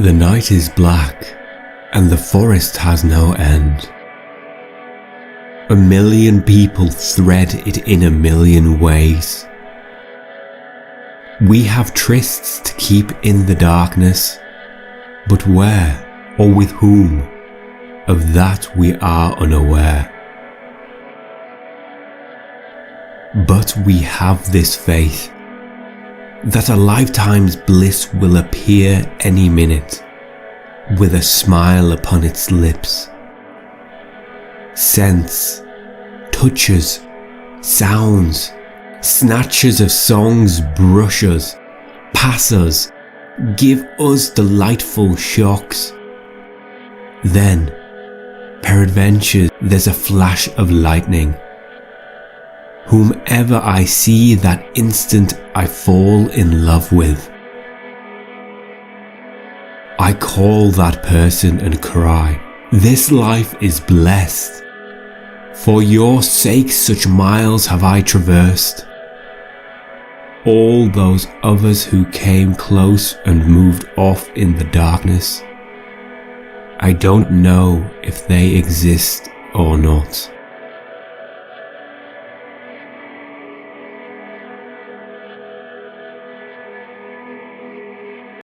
The night is black, and the forest has no end. 1,000,000 people thread it in 1,000,000 ways. We have trysts to keep in the darkness, but where or with whom, of that we are unaware. But we have this faith, that a lifetime's bliss will appear any minute, with a smile upon its lips. Scents, touches, sounds, snatches of songs brush us, pass us, give us delightful shocks. Then, peradventure, there's a flash of lightning. Whomever I see that instant I fall in love with. I call that person and cry, this life is blessed. For your sake such miles have I traversed. All those others who came close and moved off in the darkness, I don't know if they exist or not.